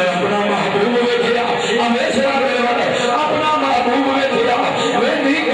میں اپنا محبوب ویکھیا ہمیشہ میرے والے اپنا محبوب ویکھیا میں نہیں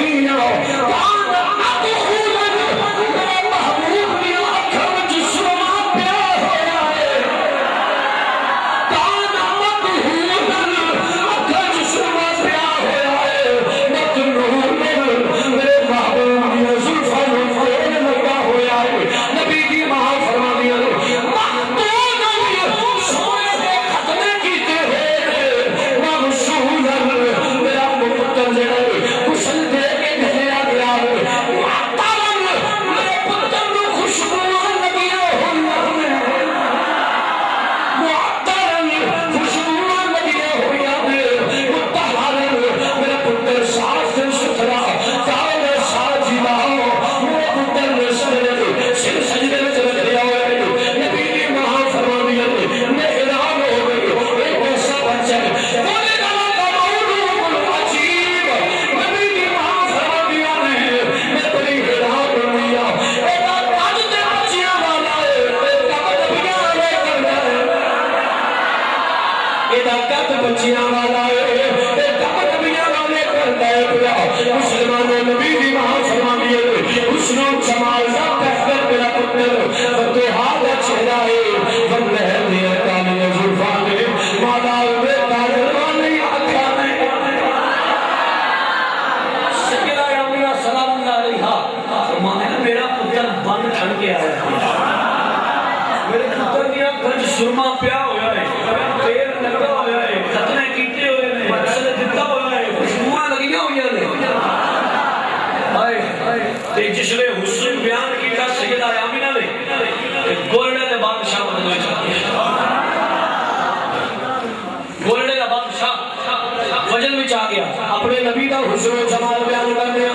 کیاں اپنے نبی کا حسن و جمال بیان کرنے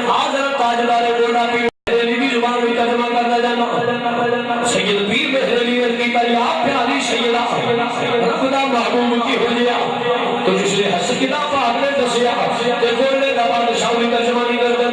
حضرت تاجدار گوڑا پیر مہر علی کی زبان میں ترجمہ کرنا جانا سید پیر مہر علی کی آپ پیاری سیدہ رب دا محبوب کی ہو لیا تو جس نے حس کتاب پاک نے دسیا کہ گوڑے دا بادشاہ کی ترجمہ نہیں کر دے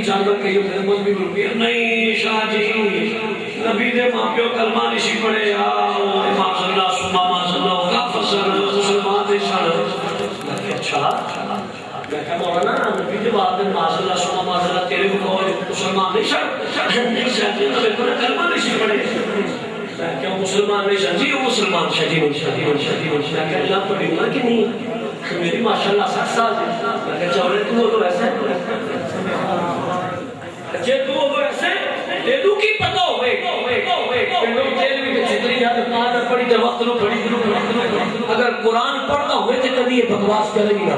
جانور کہی ہوتے ہیں مذہبی گروپی نہیں شاہ جی نبی دے ماں پیو کلمہ نشی پڑے امام صلی اللہ صلی اللہ کا فصل مسلمان دے شان اچھا میں کہا مولانا نبی دے بعد دے ماں صلی اللہ تیرے کو مسلمان نہیں شان نہیں شاہ جی نبی کو کلمہ نشی پڑے میں کہا مسلمان نہیں شاہ جی وہ مسلمان شاہ جی میں کہا اللہ پڑی عمر کی نہیں میری ماشاءاللہ 60 سال میں کہا چولے تو وہ تو ایسا ہے جے تو وہ ایسے دے دو کی پتہ ہوئے پنڈوں جیل میں چھتری جاتے پانچ پڑی در وقت لو پڑی اگر قرآن پڑھتا ہوئے تو کبھی یہ بکواس کرے گی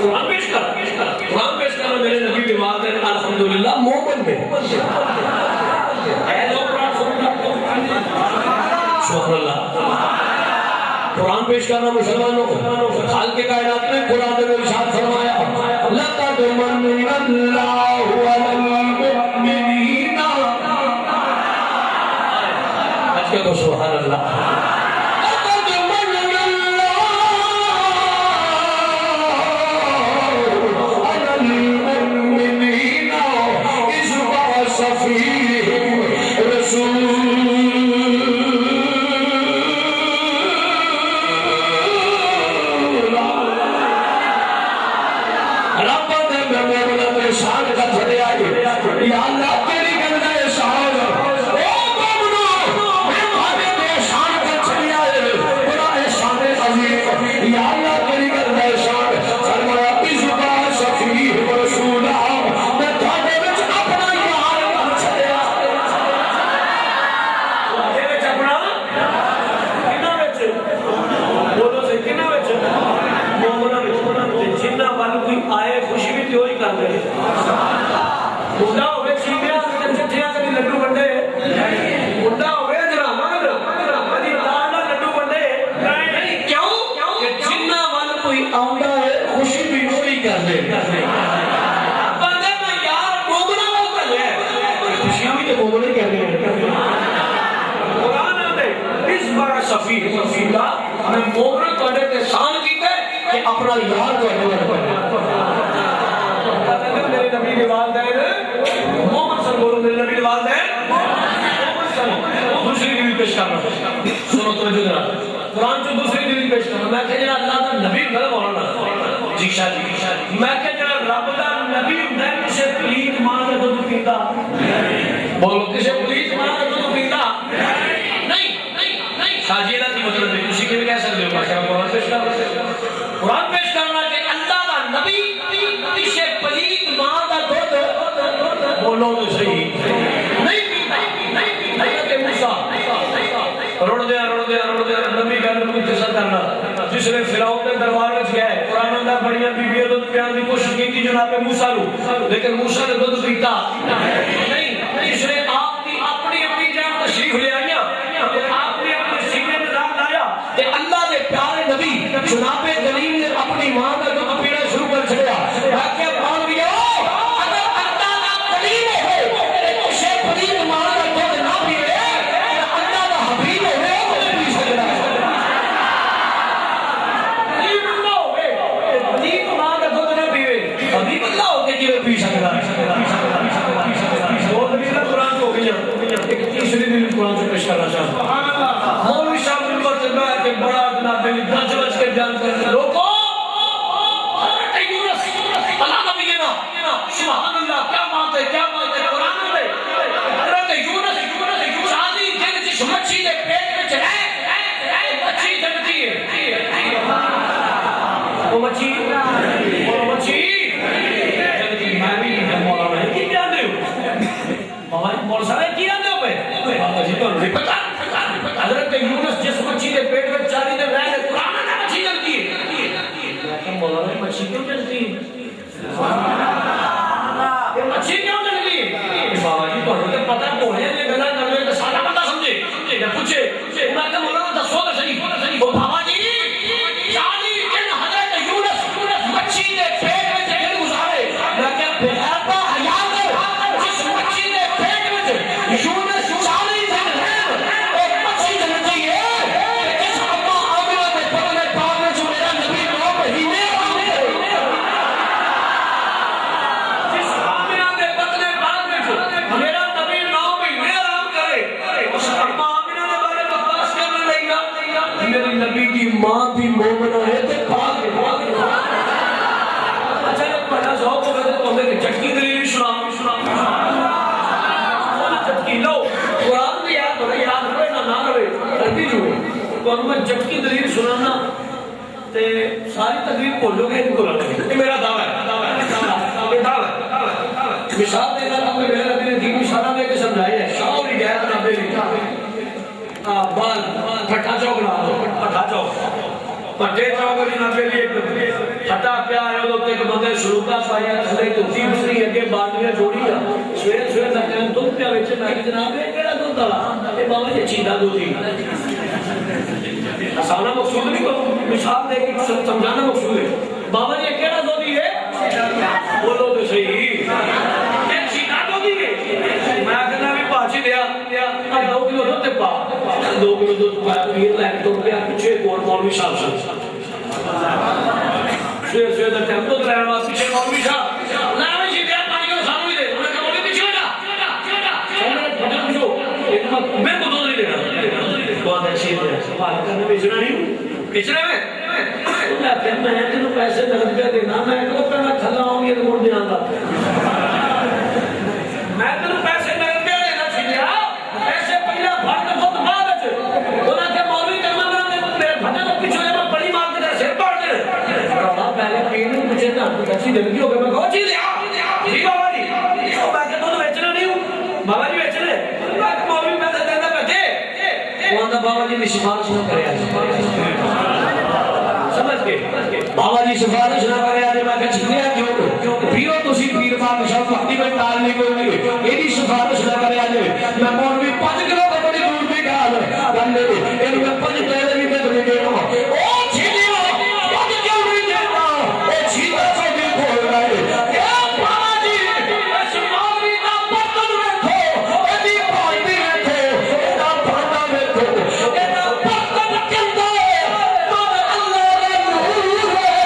قرآن پیش کر میرے نبی کے بعد الحمدللہ مومن میں شکر اللہ قرآن پیش کرنا مسلمانوں حال کے کائنات میں قرآن نے ارشاد فرمایا لَقَدْ مَنَّ اللَّهُ عَلَى الْمُؤْمِنِينَ آج کہہ دو سبحان اللہ لَقَدْ مَنَّ اللَّهُ عَلَى الْمُؤْمِنِينَ إِذْ بَعَثَ فِيهِمْ سونا یار میرے نبی کے والدین محمد صلی اللہ علیہ نبی کے والدین دوسری دلیل پیش کرنا سنو توجہ ذرا قرآن جو دوسری دلیل پیش کرنا میں کہ جناب اللہ کا نبی غلط مولانا جی شاہ میں کہ جناب رب کا نبی میں کسے پلیت ماں کا دودھ پیتا بولو کسے پلیت ماں کا دودھ پیتا شاجیلہ کی مطلب ہے اسی کے بھی کہہ سکتے ہو ماشاء قرآن پیش کرنا قرآن پیش کرنا کہ اللہ کا نبی کسے پلیت ماں کا دودھ بولو تو صحیح نہیں پیتا حضرت موسیٰ روڑ دیا نبی کا نبی تسل کرنا جس نے فراؤن کے دربار میں گیا ہے قرآن اندر بڑیاں بیویاں دودھ پیان کی کوشش کی تھی جناب موسیٰ لو لیکن موسیٰ نے دودھ پیتا نہیں اس نے آپ کی اپنی جان تشریف لے آئیا آپ نے اپنے سینے میں رکھ لایا کہ اللہ کے پیارے نبی جناب دلیل نے اپنی ماں کا دودھ پینا شروع کر چھڑیا واقعہ مان لیا اگر اللہ کا دلیل ہے اسے پلیت ماں کا دودھ نہ پیے اللہ کا حبیب ہے حبیب اللہ ہو کے کیوں پی سکتا ہے دو دلیل قرآن کو گیا ایک تیسری دلیل قرآن سے پیش کرنا چاہتا مولوی صاحب نمبر سے میں کہ بڑا جناب دلی بچ بچ کے بیان کرتے لوگوں حضرت یونس اللہ نبی نا سبحان اللہ کیا بات ہے قرآن میں حضرت یونس شادی جن جس مچھی کے پیٹ میں چلائے مچھی جنتی ہے وہ مچھی مول صاحب کی آتے ہو پہ بابا جی تو نہیں پتا حضرت یونس جس مچھی کے پیٹ میں 40 دن رہے ہیں قرآن میں مچھی جلتی ہے مولانا مچھی کیوں جلتی ہے یہ مچھی کیوں جلتی ہے بابا جی تو نہیں پتا کوڑے نے گلا کرنے کا سارا پتا سمجھے یا پوچھے انہوں نے مولانا دسو تو صحیح وہ بابا جی 40 دن حضرت یونس مچھی کے پیٹ میں دن گزارے میں کہ بغیر کا حیا یونس 40 دن ایک مچھی جلتی ہے اس اما آمنہ کے پتنے پاک میں جو میرا نبی 9 مہینے جس آمنہ کے پتنے پاک میں جو میرا نبی 9 مہینے آرام کرے اس اما آمنہ کے بارے میں پاس کرنے لگی نا میری نبی کی ماں بھی مومنہ ہے تو پاک ہے اچھا ایک پڑھا ذوق ہو گئے تو ہمیں جھٹکی دلیل سنا لو قرآن بھی یاد ہوئے نہ ہوئے غلطی جو ہوئی تو ہم میں جھٹکی دلیل سنانا تے ساری تقریر بولو گے ان کو رکھیں یہ میرا دعویٰ ہے مثال دینا تھا کہ میرے نبی نے دین اشارہ دے کے سمجھائی ہے شاہ بھی گیا تھا نبی بال پھٹا چوک لا دو پھٹا چوک پھٹے چوک جناب لیے پھٹا پیا ہے وہ ایک بندے سلوکا پایا تھلے تو تیسری اگے باندھیاں جوڑیاں سویرے تک دودھ پیا وچ میں جناب یہ کیڑا دودھ والا اے بابا جی چیدہ دودھ ہی آسانا مقصود نہیں کو مثال دے کے سمجھانا مقصود ہے بابا جی کیڑا دودھ ہے بولو تو صحیح یہ چیدہ دودھ ہے میں کہنا بھی پاچی دیا 2 کلو دودھ پا 2 کلو دودھ پایا پیر لے کے دودھ پیا پیچھے مولوی صاحب سے سویر دا ٹائم دودھ لینا واسطے پیچھے مولوی صاحب لا جی دیا پانی کو سانو ہی دے انہوں نے کہا مولوی پیچھے میں کو دودھ نہیں دینا بہت اچھی ہے سوال کرنے بیچنا نہیں بیچنے میں تینوں پیسے نقد پہ دینا میں کہوں پہ میں کھلا ہوں یہ تو مڑ دیا تھا میں تینوں پیسے نقد پہ دینا چھڑیا پیسے پہلا بھر تو خود بعد ہے انہوں نے مولوی کرنا میرے بھٹے تو پیچھے میں بڑی مار کے سر پاڑ دے رہا پہلے پین مجھے نہ اچھی دلگی ہو گئی میں کہوں چیز جی بابا جی میں کہ تو بیچنا نہیں ہوں بابا جی بیچنے مولوی پیسے دینا پہتے وہ بابا جی نے سفارش نہ کرے سمجھ کے بابا جی سفارش نہ کرے آجے میں کہ چھنیا کیوں پیو تسی پیر پاک شاہ وقتی میں ٹالنے کوئی نہیں ایڈی سفارش نہ کرے آجے میں مولوی 5 کلو کا بڑی دور بھی کھا لے گندے بھی ایڈی میں 5 کلو بھی میں دے دے ہوں او چھنیا 5 کیوں نہیں دیتا اے چھیدہ سے بھی کھول رہے اے بابا جی اس مولوی کا برتن رکھو ایڈی پالتی رکھو ایڈا بھرنا رکھو ایڈا برتن رکھن دو تو اللہ نے نور ہے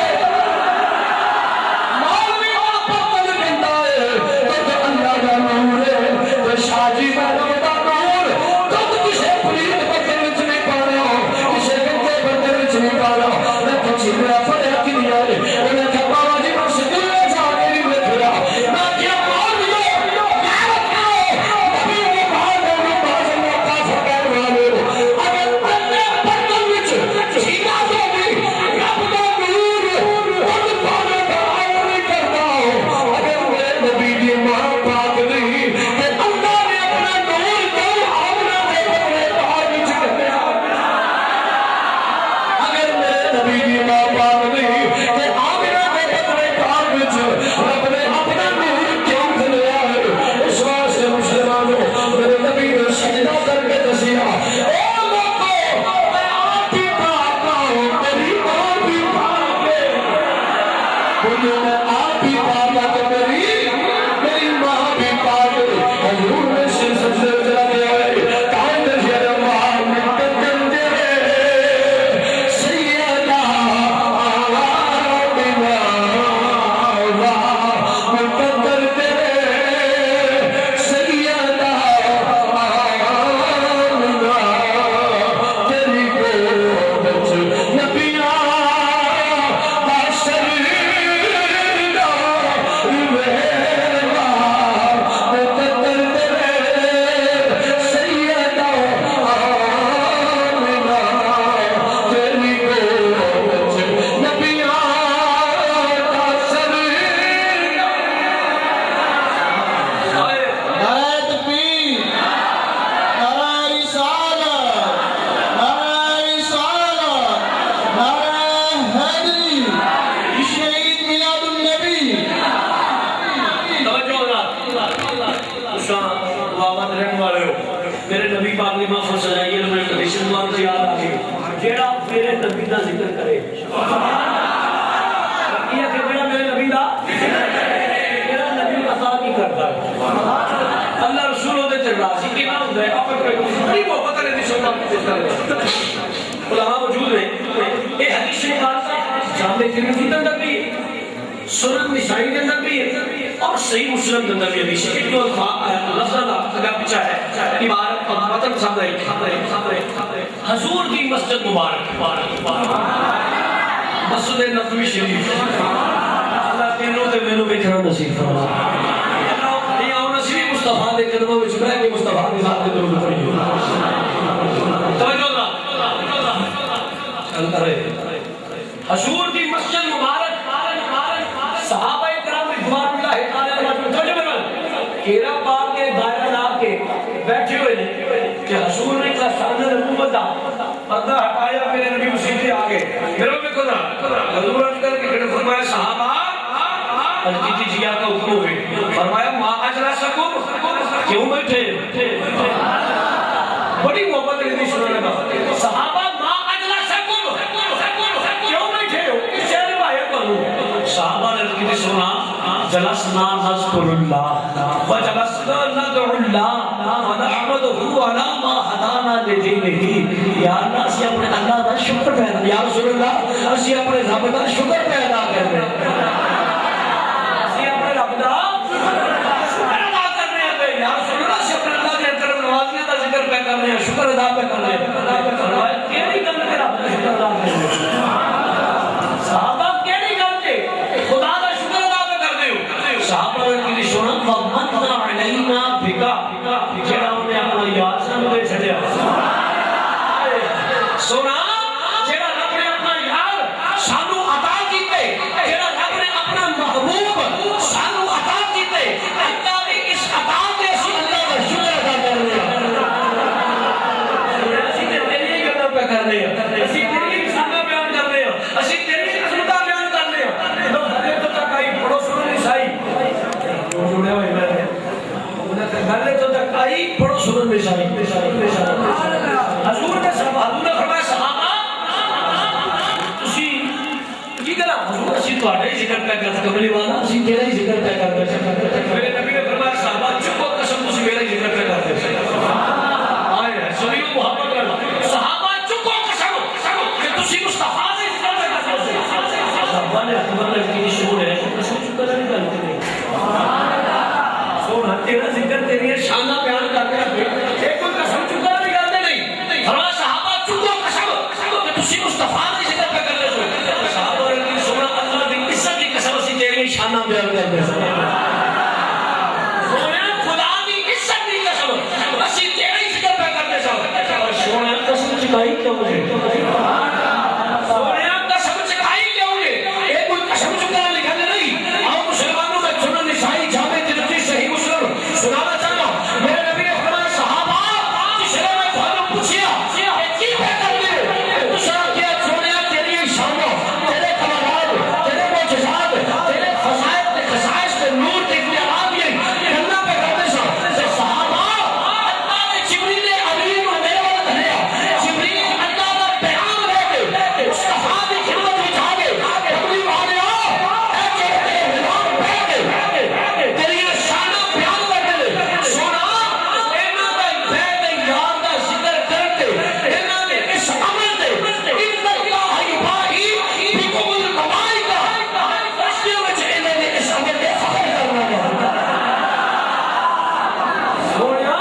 پاک کی محفل سجائیے میں کنڈیشن وار سے یاد آ گئی جیڑا میرے نبی دا ذکر کرے یہ کہ میرے نبی دا میرا نبی عطا نہیں کرتا اللہ رسول دے تے راضی کی نہ ہوندا ہے اپنے کوئی محبت نے دی سونا علماء موجود ہیں یہ حدیث پاک جامع ترمذی کے اندر بھی سنن نسائی کے اندر بھی اور صحیح مسلم کے اندر بھی حدیث ہے جو لفظ کا پیچھا ہے عبارت مطلب سامنے حضور کی مسجد مبارک مسجد نبوی شریف اللہ تینوں تے مینوں ویکھنا نصیب فرمائے یہ آؤ نصیب مصطفیٰ دے قدموں وچ رہ کے مصطفیٰ دے ذات تے درود پڑھیو توجہ ذرا چل کرے حضور کی مسجد مبارک صحابہ کرام رضوان اللہ تعالی علیہم توجہ فرمائیں کیرا پاک کے دائرہ لا کے بیٹھے ہوئے ہیں کہ حضور نے کہا شان نبوت دا پردہ ہٹایا میرے نبی مسیح کے آگے میرے میں کو حضور نے کہا کہ فرمایا صحابہ الجی جی کا حکم ہوئے فرمایا ما اجلا سکم کیوں بیٹھے بڑی محبت نے سننے کا صحابہ ما اجلا سکم کیوں بیٹھے ہو اس شہر باہر کروں صحابہ نے کی سنا جلسنا نذکر اللہ وجلسنا ندعو اللہ ونحمده علی ما هدانا لدینہ یا اللہ اسی اپنے اللہ دا شکر پیدا یا رسول اللہ اسی اپنے رب دا شکر پیدا کر رہے ہیں اسی اپنے رب دا شکر ادا کر رہے ہیں یا رسول اللہ اسی اپنے اللہ کے کرم نوازنے دا ذکر پہ کر رہے ہیں شکر ادا پہ کر رہے ہیں فرمایا کیڑی گل کے رب دا شکر ادا کر رہے ہیں صحابہ کیڑی گل تے خدا دا شکر ادا پہ کر رہے ہو صحابہ نے کی سنا ومن علینا بکا جڑا انہیں اپنا یاد سامنے چھڑیا سنا جڑا رب نے اپنا یاد سانو عطا کیتے جڑا رب نے اپنا محبوب سانو عطا کیتے اللہ نے اس عطا کے اسی اللہ کا شکر ادا کر رہے ہیں اسی تیری گل پہ کر رہے ہیں اسی تیری شان بیان کر رہے ہیں اسی تیری عظمت بیان کر رہے ہیں تو گلے تو تک آئی پڑھو سنو نسائی جڑے ہوئے میں گلے تو تک آئی پڑھو سنو نسائی حضور نے فرمایا صحابہ تسی کی کرا حضور اسی تواڈے ذکر پہ کرتے کملی والا اسی تیرا ہی ذکر پہ کرتے میرے نبی نے فرمایا صحابہ چکو قسم تسی میرا ہی ذکر پہ کرتے آئے سبھی محبت کرنا صحابہ چکو قسم کہ تسی مصطفیٰ نے ذکر پہ کرتے صحابہ نے اکبر کی شور ہے قسم چکو نہیں کرتے سو تیرا ذکر تیری شان بیان کرتے ہیں ایک کوئی قسم چکا نہیں کرتے نہیں فرمایا صحابہ چکو قسم کہ تسی مصطفیٰ نے ذکر پہ کرتے ہو صحابہ نے سنا اللہ کی عزت کی قسم اسی تیری شان بیان کرتے ہیں سونے خدا کی عزت کی قسم اسی تیری ذکر پہ کرتے ہیں اور سونے قسم چکائی کیوں مجھے سونے قسم چکائی کیوں مجھے ایک کوئی قسم چکا لکھا نہیں آؤ مسلمانوں میں سنن نسائی جامع ترمذی صحیح مسلم سنانا چاہتا ہوں میرے نبی نے فرمایا صحابہ جس نے میں تمہیں پوچھا کہ کی پہ کر دے دوسرا کیا سونے تیری شان تیرے کمالات تیرے معجزات تیرے فضائل تے خصائص تے نور تے اختیارات یہ کرنا پہ کرتے سو صحابہ اللہ نے جبریل امین اور میرے والد ہے جبریل اللہ کا پیغام لے کے مصطفیٰ کی خدمت میں جا کے اپنی والے اے کہتے ہیں بیٹھ تیری شان بیان کر دے سونا انہاں دا بیت یاد دا ذکر کرتے انہاں نے اس عمل دے ان اللہ یباہی بکم الملائکہ فرشتوں وچ انہاں نے اس عمل دے فخر کرنا سونا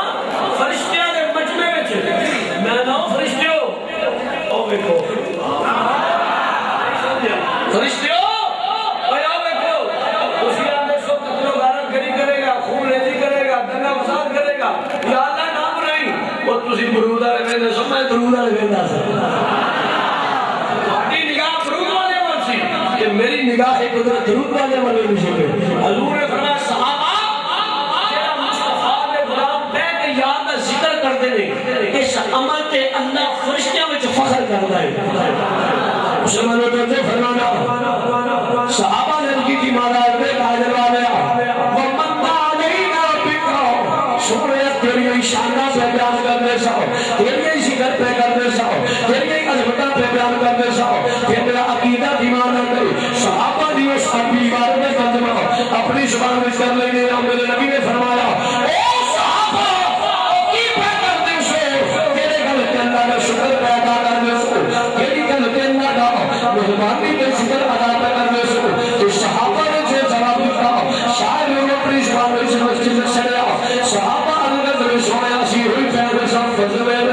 فرشتیاں دے مجمع وچ میں نہ فرشتیو او ویکھو فرشتیو میری نگاہ ایک درود والے والے حضور نے فرمایا صحابہ جڑا مصطفیٰ نے غلام بیٹھ کے یاد دا ذکر کرتے ہیں اس عمل تے اللہ فرشتیاں وچ فخر کرتا ہے مسلمانوں نے فرمایا صحابہ نے کی تھی مالا میں حاضر والے ومن علینا بکا شکر ہے تیری شان بیان کرنے سو تیری شکر پہ کرتے سو تیری عظمتہ پہ بیان کرتے سو پھر میرا عقیدہ دیوان نہ کرے صحابہ دی اس اپنی بات میں ترجمہ اپنی زبان میں کر لینے میرے نبی نے فرمایا اے صحابہ کی پہ کرتے سو تیرے گل کے اللہ کا شکر پہ ادا کرتے سو تیری گل کے اللہ کا مہربانی کے شکر ادا کرتے سو تو صحابہ نے جو جواب دیتا شاید لوگ اپنی زبان میں سے مسجد میں چلے صحابہ اندر میں سویا سی ہوئی پہلے سب فضل میں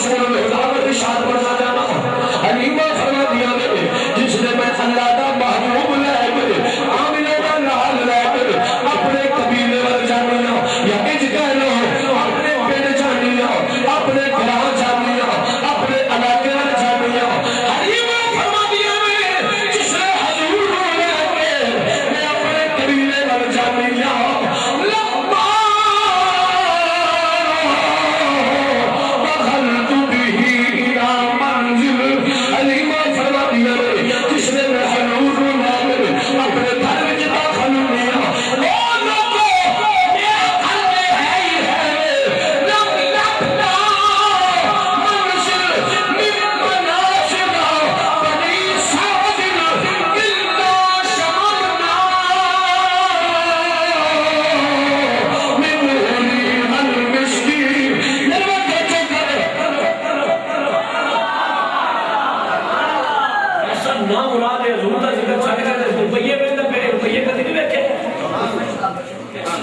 رسول اللہ نے ارشاد فرما جانا حلیمہ فرما دیا نے جس نے میں اللہ دا محبوب لے کے آمنہ دا نال لے کے اپنے قبیلے ول جانی ہوں یا کچھ کہنا اپنے پنڈ جانی ہوں اپنے گھراں جانی ہوں اپنے علاقے ول جانی ہوں حلیمہ فرما دیا نے جس نے حضور کو لے کے میں اپنے قبیلے ول جانی ہوں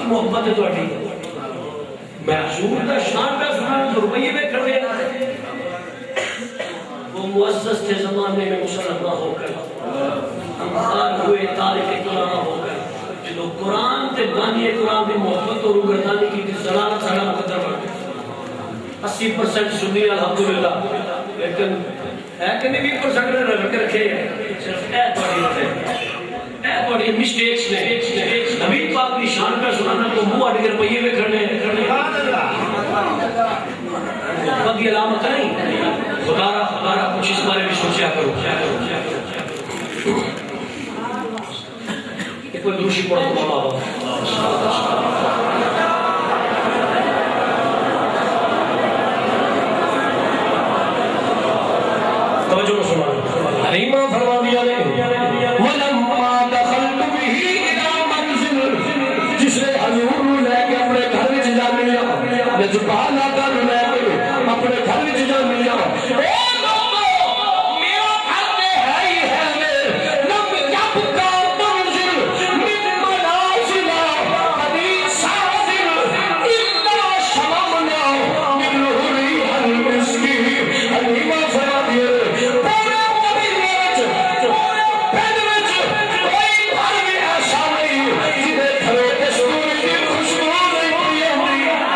محبت ہے تھوڑی میں حضور کا شان پہ سنا تو روپیے میں کر دیا وہ معزز تھے زمانے میں مسلمان ہو کر ہمار ہوئے تاریخ قرآن ہو کر جدو قرآن تے بانی قرآن دی محبت اور روگردانی کی تھی زلالت ساڑا مقدر بڑھ 80% سنی الحمدللہ لیکن ہے کہ نہیں 20% نے رکھ رکھے ہیں صرف اے تھوڑی رکھے بڑی مسٹیکس نے نبی پاک کی شان پہ سنانا تو منہ اڑ کے روپیے میں کھڑنے محبت کی علامت نہیں خدا را کچھ اس بارے میں سوچیا کرو ایک کوئی دوشی پڑھا تو بابا توجہ نہ سنا حلیمہ فرما دیا نے جبال آتا لے اپنے گھر میں جانیا اے لوگوں میرا گھر میں ہے ہی ہے لم جب کا منزل من منازلہ قدی سازل الا شممنا من لہری المسکی حلیمہ فرما دیے پورے مدینہ پہلے وچ کوئی گھر میں ایسا نہیں جنہیں گھروں کے سور کی خوشبو نہیں ہوتی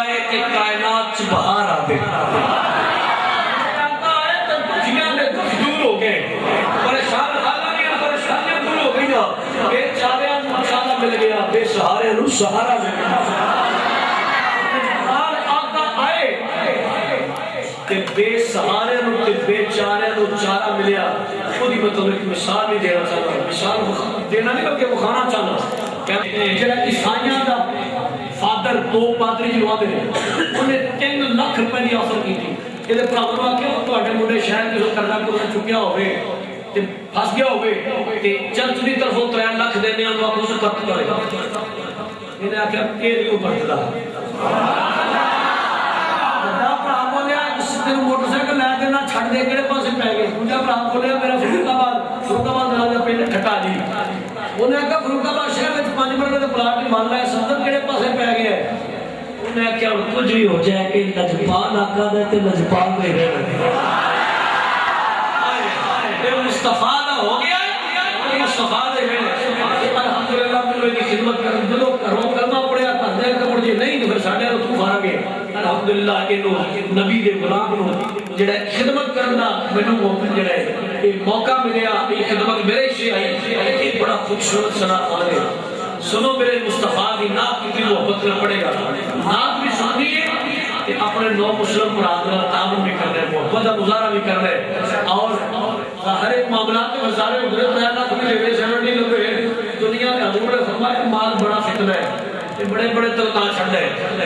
ہے کہ کائنات سے باہر آ گئے دور ہو گئے پریشان حالیاں پریشانیاں دور ہو گئی بے چارے مسالہ مل گیا بے سہارے نو سہارا مل گیا آقا آئے کہ بے سہارے نو تے بے چارے نو چارہ ملیا خود ہی مطلب ایک مثال نہیں دینا چاہتا مثال دینا نہیں بلکہ بخانا چاہتا جڑا عیسائیاں دا فادر دو پادری جلوا دے انہیں 3 لاکھ روپے دی آفر کی تھی یہ پراپر آ کے تواڈے منڈے شہر جو کرنا کو چکیا ہوئے تے پھس گیا ہوئے تے چرچ دی طرفوں 3 لاکھ دینے ہم آپ اس قتل کرے انہیں آخیا یہ نہیں بڑھتا بڑا بھرا بولیا تین موٹر سائیکل لے کے نہ چھڑ دے کہڑے پاسے پی گئے دوجا بھرا بولیا میرا فروخ آباد نام کا پنڈ ٹھٹا جی انہیں آخیا فروخ آباد شہر میں 5 مرلے کا پلاٹ ہی مان لیا سندر کہڑے پاسے پی گئے انہیں آخیا کچھ بھی ہو جائے کہ لجپال آقا دے تے لجپال دے رہے مصطفیٰ دا ہو گیا مصطفیٰ دے الحمدللہ ملو کی خدمت کر دلو کرو کلمہ پڑھیا کھاندے کپڑ جی نہیں تو پھر ساڈے تو فارغ ہے الحمدللہ اینو نبی دے غلام نو جڑا خدمت کرنا مینوں جڑا ہے موقع ملیا یہ خدمت میرے سے آئی یہ بڑا خوبصورت سنا ہے سنو میرے مصطفیٰ دی نعت کی محبت میں پڑے گا نعت بھی سننی ہے کہ اپنے نو مسلم برادران تعاون بھی کر رہے ہیں محبت کا مظاہرہ بھی کر رہے ہیں اور ہر ایک معاملات کے وزارے قدرت میں اللہ تمہیں لے سیونٹی لگے دنیا کا حضور نے فرمایا کہ مال بڑا فتنہ ہے یہ بڑے بڑے تلقاں چھڑ ہے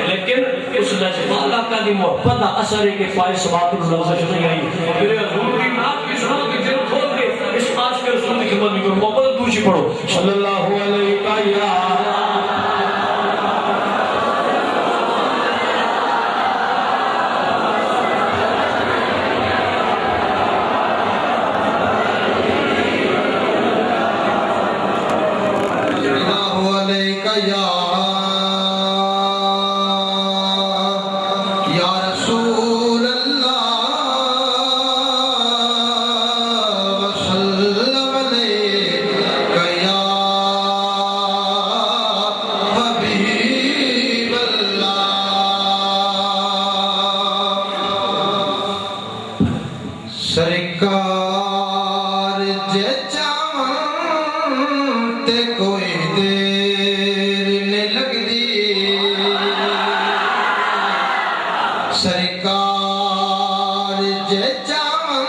لیکن اس لجپال آقا دی محبت کا اثر ہے کہ فائز سبات کو نظر نہیں آئی میرے حضور کی نعت کی سنو کہ دل کھول کے اس پاس کے رسول کی خدمت بھی کرو محبت دوسری پڑھو صلی اللہ علیہ وسلم سرکار جے چاہاں تے کوئی دیر نہیں لگدی سرکار جے چاہاں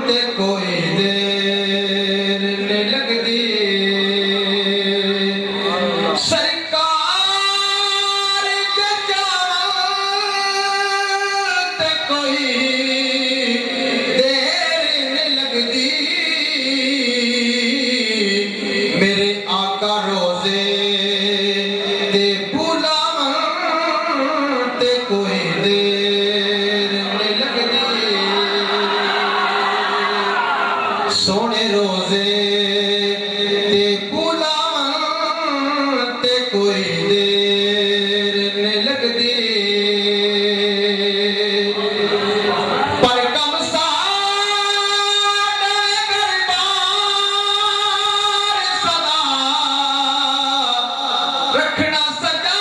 تے کوئی دیر نہیں لگدی سرکار جے چاہاں تے کوئی سونے روزے تے بلاون تے کوئی دیر نہیں لگدی پر کم ساڈے دربار صدا رکھنا سجا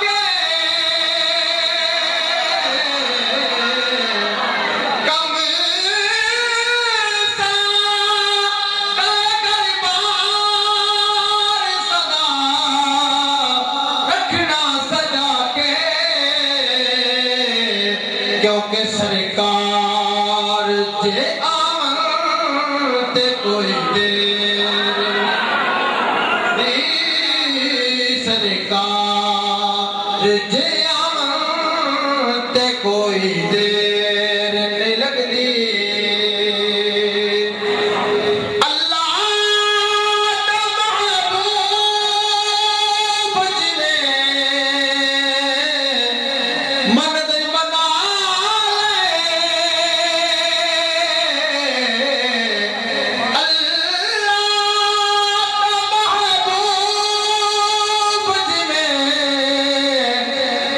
کے کم کیونکہ سرکار جے آمن تے کوئی دیر نہیں سرکار جے آمن تے کوئی دیر نہیں لگدی اللہ دا محبوب جنے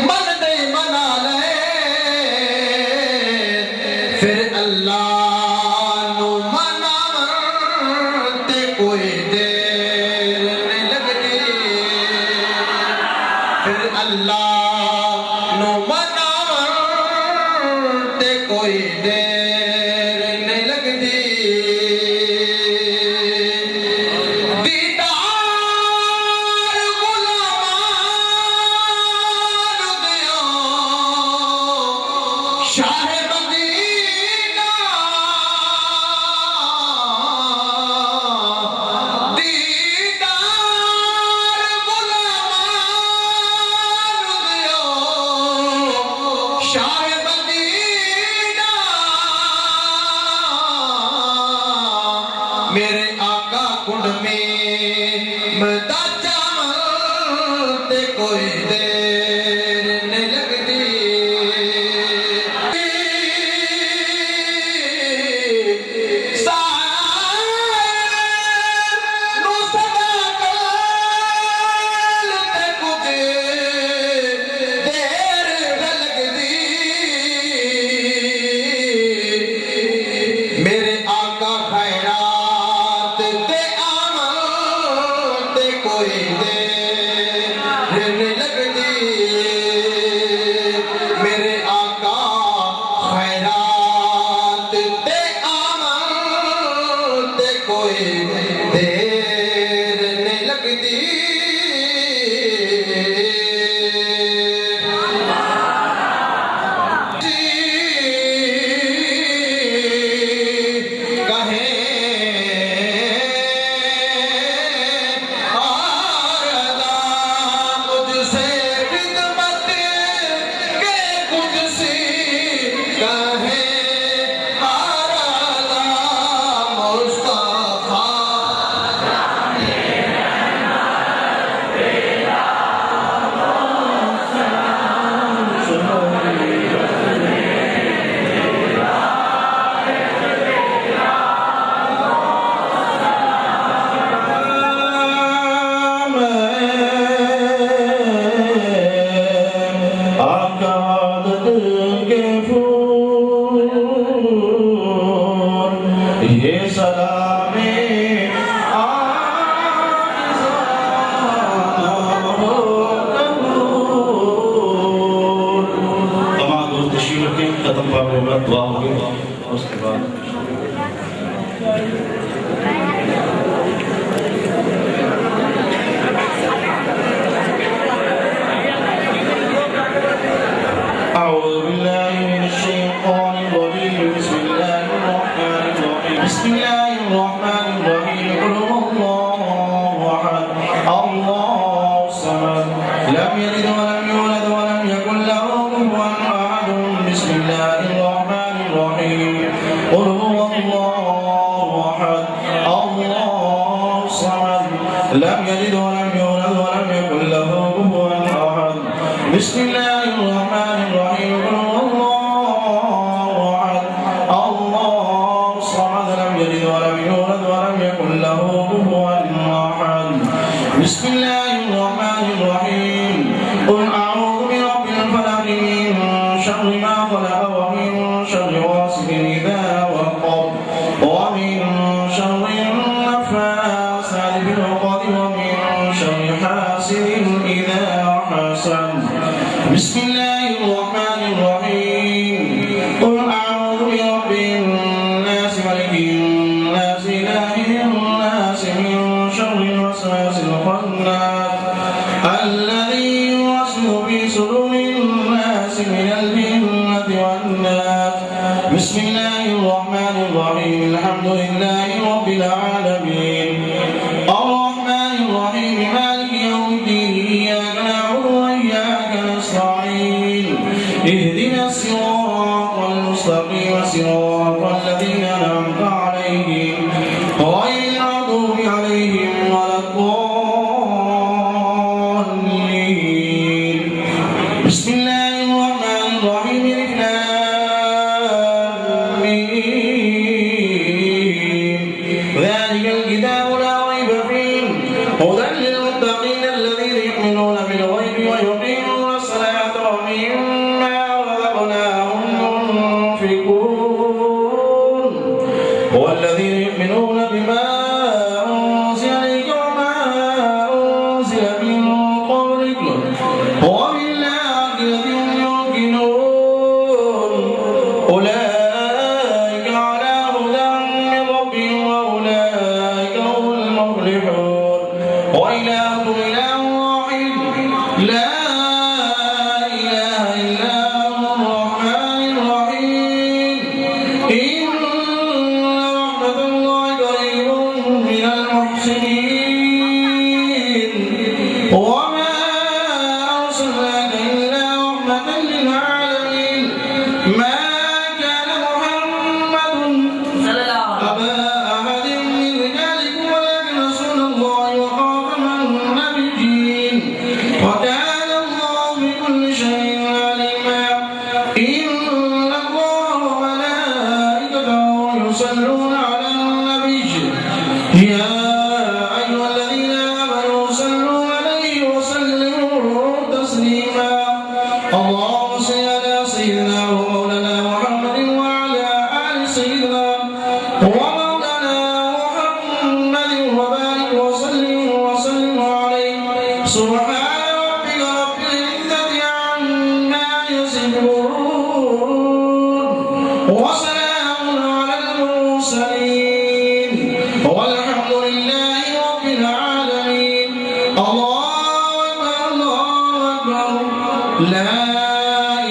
من دے منا پھر اللہ نو مناون تے کوئی دیر نہیں لگدی پھر اللہ نو مناون تے کوئی دیر نہیں لگدی دیدار غلامان دیاں شاہ مدینہ دیدار غلامان دیاں شاہ مدینہ میرے آقا کنڈ میں ملتا چاول تے کوئی دیر نہیں لگدی میرے آقا خیرات تے عمل تے کوئی دیر نہیں لگدی میرے آقا خیرات تے عمل تے کوئی دیر نہیں لگدی ختم پاک ہوگا دعا ہوگی اس کے بعد أعوذ بالله من الشيطان الرجيم بسم الله الرحمن الرحيم بسم الله الرحمن الرحيم قل هو الله أحد الله الصمد لم يلد ولم يولد ولم يكن له كفوا أحد بسم الله الرحمن الرحيم قل هو الله أحد الله الصمد لم يلد ولم يولد ولم يكن له كفوا أحد بسم الله الرحمن الرحيم قل هو الله أحد الله الصمد لم يلد ولم يولد ولم يكن له كفوا أحد بسم الله الرحمن الرحيم قل أعوذ برب الفلق من شر ما خلق ومن شر غاسق إذا وقب ومن شر النفاثات في العقد ومن شر حاسد إذا حسد بسم الله الرحمن الرحيم قل أعوذ برب الناس ملك الناس إله الناس من شر الوسواس الخناس الذي يوسوس في صدور الناس من الجنة والناس بسم الله الرحمن الرحيم الحمد لله رب العالمين الرحمن الرحيم مالك يوم الدين إياك نعبد وإياك نستعين اهدنا الصراط المستقيم صراط الذين أنعمت عليهم غير المغضوب عليهم ولا الضالين بسم الله الرحمن الرحيم الف لام ميم ذلك الكتاب لا ريب فيه هدى للمتقين الذين يؤمنون بالغيب ويقيمون الصلاة ومما رزقناهم ينفقون والذين يؤمنون بما أنزل إليك وما أنزل من قبلك وبالآخرة هم تسليما اللهم صل على سيدنا ومولانا محمد وعلى آل سيدنا ومولانا محمد وبارك وسلم عليه سبحان ربك رب العزة عما يصفون وسلام على المرسلين والحمد لله رب العالمين الله أكبر لا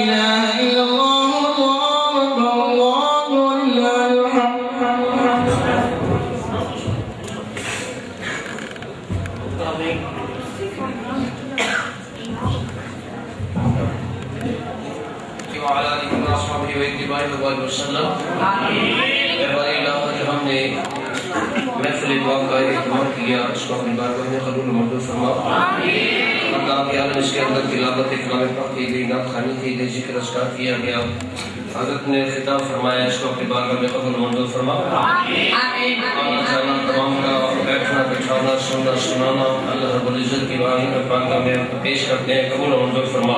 إله إلا الله الله ولله الحمد وعلى آله وصحبه واتباعه وسلم ہمارے علاقہ جو ہم نے محفل دعا کا اہتمام کیا اس کو اپنی بارگاہ میں قبول و منظور فرما اللہ کے عالم اس کے اندر تلاوت کلام پاک کی گئی نعت خوانی کی گئی ذکر اذکار کیا گیا حضرت نے خطاب فرمایا اس کو اپنی بارگاہ میں قبول و منظور فرما اللہ تعالیٰ تمام کا بیٹھنا بٹھانا سننا سنانا اللہ رب العزت کی بارگاہ میں پیش کرتے ہیں قبول و منظور فرما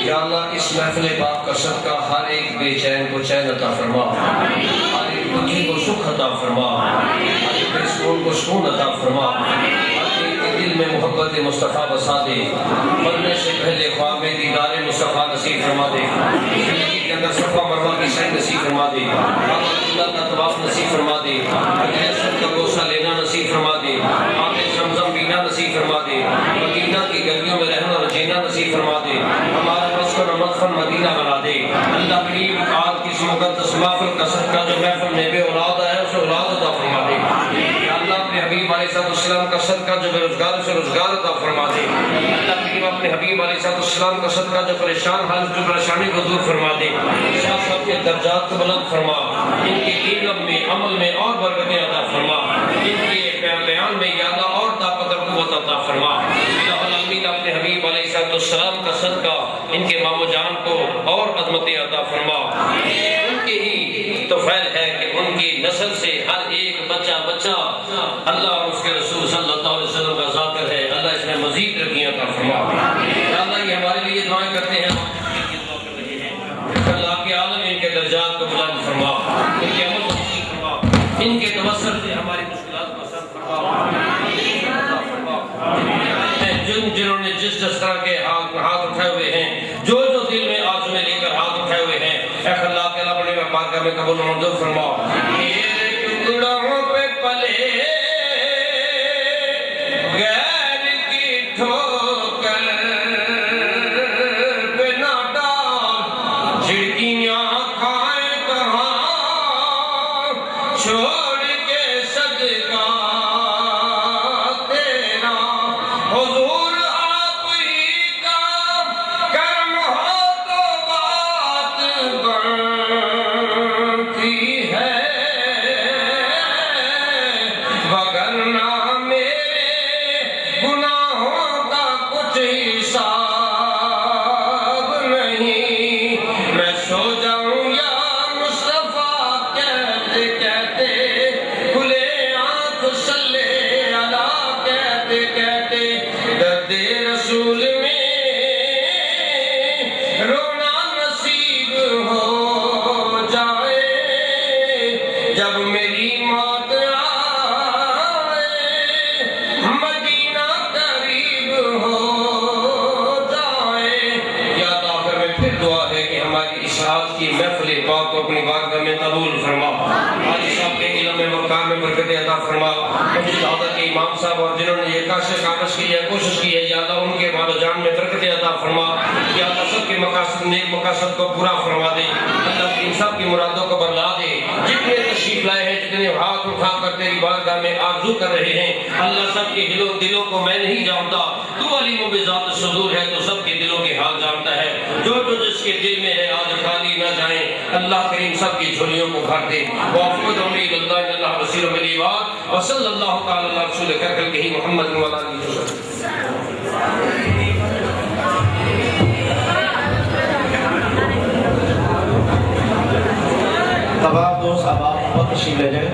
یا اللہ اس محفل پاک کا صدقہ ہر ایک بے چین کو چین عطا فرما ہر ایک دکھی کو سکھ عطا فرما ہر ایک بے سکون کو سکون عطا فرما ہر ایک کے دل میں محبت مصطفیٰ بسا دے مرنے سے پہلے خواب میں دیدار مصطفیٰ نصیب فرما دے زندگی کے اندر صفا مروہ کی سعی نصیب فرما دے اللہ کا طواف نصیب فرما دے اسود کا گوشہ لینا نصیب فرما دے آب زمزم پینا نصیب فرما دے مدینہ کی گلیوں میں رہنا اور جینا نصیب فرما دے ہمارا مسکن و مدفن مدینہ بنا دے اللہ کریم آج کی مقدس محفل کا صدقہ جو محفل میں بے اولاد ہے اسے اولاد عطا فرما دے یا اللہ اپنے حبیب علیہ السلام کا صدقہ جو بے روزگار سے روزگار عطا فرما دے اللہ کریم اپنے حبیب علیہ السلام کا صدقہ جو پریشان حالت جو پریشانی کو دور فرما دے شاہ صاحب کے درجات کو بلند فرما ان کے علم میں عمل میں اور برکتیں عطا فرما ان کے بیان میں یا اللہ اور طاقت اور قوت عطا فرما اللہ العالمین اپنے حبیب علیہ السلام کا صدقہ ان کے مامو جان کو اور عظمتیں عطا فرما ان کے ہی تو فعل ہے کہ ان کی نسل سے ہر ایک بچہ اللہ اور اس کے رسول صلی اللہ علیہ وسلم کا ذاکر ہے اللہ اس میں مزید ترقیاں عطا فرما یا اللہ یہ ہمارے لیے دعائیں کرتے ہیں اللہ کے عالم ان کے درجات کو بلند فرما ان کے عمل کو نصیب فرما ان کے توسل سے ہماری مشکلات کو آسان فرما جنہوں نے جس طرح کے ہاتھ اٹھائے ہوئے ہیں جو دل میں آج میں لے کر ہاتھ اٹھائے ہوئے ہیں اے اللہ کے اللہ بڑے پاک میں قبول و منظور فرما میرے ٹکڑوں پہ پلے غیر کی ٹھوکر پہ نہ ڈال جھڑکیاں کھائے کہاں چھوڑ کے صدقہ تیرا حضور اپنی بارگاہ میں قبول فرما حاجی صاحب کے علم میں مقام میں برکت عطا فرما مسجد عادت کے امام صاحب اور جنہوں نے یہ کاوش کی ہے کوشش کی ہے یا اللہ ان کے مال و جان میں برکت عطا فرما یا اللہ سب کے مقاصد نیک مقاصد کو پورا فرما دے اللہ ان سب کی مرادوں کو بدلا دے جتنے تشریف لائے ہیں جتنے ہاتھ اٹھا کر تیری بارگاہ میں آرزو کر رہے ہیں اللہ سب کے دلوں کو میں نہیں جانتا تو علیم و بذات الصدور ہے تو سب کے دلوں کے حال جانتا ہے جو جس کے دل میں ہے آج خالی نہ جائیں اللہ کریم سب کی جھولیوں کو بھر دے وافقد امید اللہ اللہ بصیر بالعباد وصلی اللہ تعالی علی رسول کرکل محمد و علی وسلم. اب آپ دوست اب آپ تشریف لے جائیں.